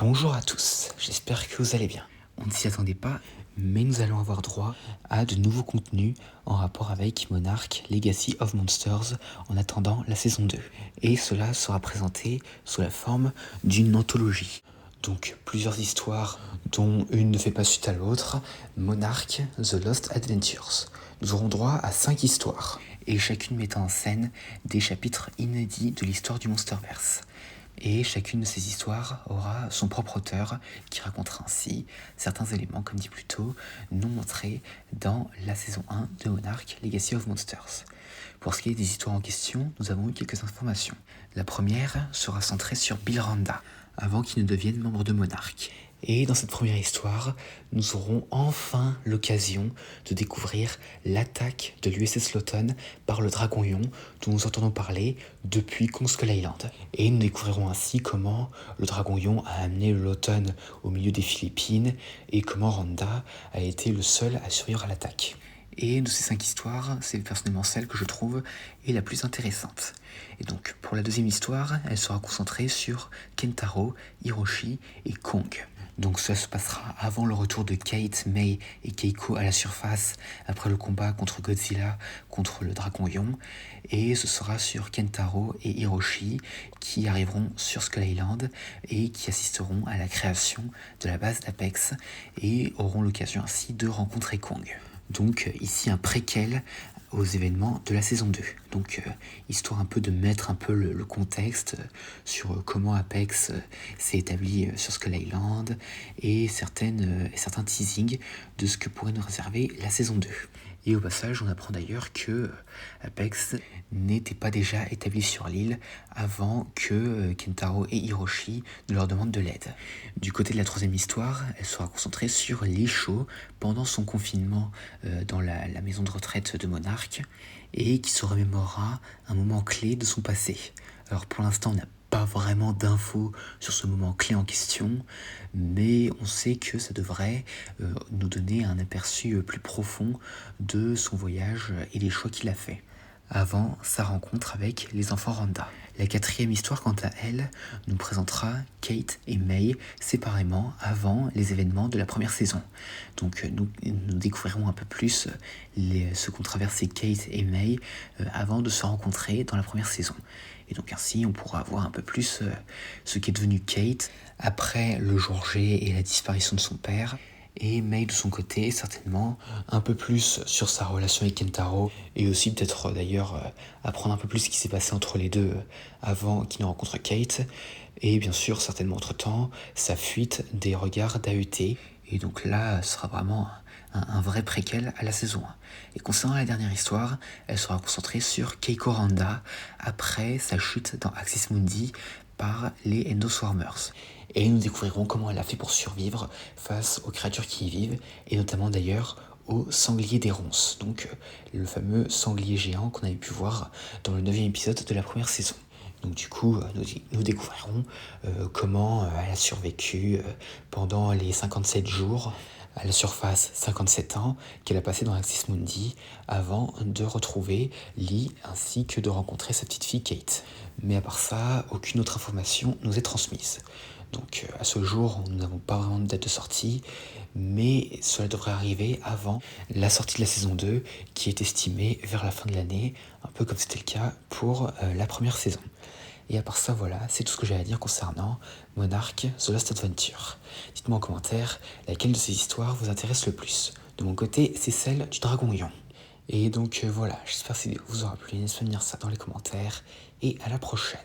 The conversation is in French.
Bonjour à tous, j'espère que vous allez bien. On ne s'y attendait pas, mais nous allons avoir droit à de nouveaux contenus en rapport avec Monarch Legacy of Monsters en attendant la saison 2. Et cela sera présenté sous la forme d'une anthologie. Donc plusieurs histoires dont une ne fait pas suite à l'autre, Monarch The Lost Adventures. Nous aurons droit à 5 histoires, et chacune mettant en scène des chapitres inédits de l'histoire du Monsterverse. Et chacune de ces histoires aura son propre auteur qui racontera ainsi certains éléments, comme dit plus tôt, non montrés dans la saison 1 de Monarch Legacy of Monsters. Pour ce qui est des histoires en question, nous avons eu quelques informations. La première sera centrée sur Bill Randa, avant qu'il ne devienne membre de Monarch. Et dans cette première histoire, nous aurons enfin l'occasion de découvrir l'attaque de l'USS Lawton par le Dragon Lion dont nous entendons parler depuis Kong Skull Island. Et nous découvrirons ainsi comment le Dragon Lion a amené le Lawton au milieu des Philippines et comment Randa a été le seul à survivre à l'attaque. Et de ces 5 histoires, c'est personnellement celle que je trouve est la plus intéressante. Et donc, pour la deuxième histoire, elle sera concentrée sur Kentaro, Hiroshi et Kong. Donc cela se passera avant le retour de Kate, May et Keiko à la surface, après le combat contre Godzilla, contre le Dragon Lion. Et ce sera sur Kentaro et Hiroshi qui arriveront sur Skull Island et qui assisteront à la création de la base d'Apex et auront l'occasion ainsi de rencontrer Kong. Donc ici un préquel aux événements de la saison 2. Donc histoire un peu de mettre un peu le contexte sur comment Apex s'est établi sur Skull Island et certains teasings de ce que pourrait nous réserver la saison 2. Et au passage, on apprend d'ailleurs que Apex n'était pas déjà établi sur l'île avant que Kentaro et Hiroshi ne leur demandent de l'aide. Du côté de la troisième histoire, elle sera concentrée sur Lee Shaw pendant son confinement dans la maison de retraite de Monarch et qui se remémorera un moment clé de son passé. Alors pour l'instant, on n'a pas vraiment d'infos sur ce moment clé en question, mais on sait que ça devrait nous donner un aperçu plus profond de son voyage et des choix qu'il a fait avant sa rencontre avec les enfants Randa. La quatrième histoire, quant à elle, nous présentera Kate et May séparément avant les événements de la première saison. Donc nous découvrirons un peu plus ce qu'ont traversé Kate et May avant de se rencontrer dans la première saison. Et donc ainsi, on pourra voir un peu plus ce qu'est devenu Kate après le jour J et la disparition de son père. Et May de son côté, certainement, un peu plus sur sa relation avec Kentaro, et aussi peut-être d'ailleurs apprendre un peu plus ce qui s'est passé entre les deux avant qu'il ne rencontre Kate, et bien sûr, certainement entre-temps, sa fuite des regards d'AET, et donc là, ce sera vraiment un vrai préquel à la saison 1. Et concernant la dernière histoire, elle sera concentrée sur Keiko Randa, après sa chute dans Axis Mundi par les Endoswarmers. Et nous découvrirons comment elle a fait pour survivre face aux créatures qui y vivent, et notamment d'ailleurs au sanglier des ronces, donc le fameux sanglier géant qu'on avait pu voir dans le 9e épisode de la première saison. Donc du coup, nous découvrirons comment elle a survécu pendant les 57 jours à la surface, 57 ans, qu'elle a passé dans Axis Mundi avant de retrouver Lee ainsi que de rencontrer sa petite fille Kate. Mais à part ça, aucune autre information nous est transmise. Donc à ce jour, nous n'avons pas vraiment de date de sortie, mais cela devrait arriver avant la sortie de la saison 2, qui est estimée vers la fin de l'année, un peu comme c'était le cas pour la première saison. Et à part ça, voilà, c'est tout ce que j'ai à dire concernant Monarch The Lost Adventure. Dites-moi en commentaire laquelle de ces histoires vous intéresse le plus. De mon côté, c'est celle du Dragon Lion. Et donc voilà, j'espère que ça vous aura plu. N'hésitez pas à me dire ça dans les commentaires. Et à la prochaine.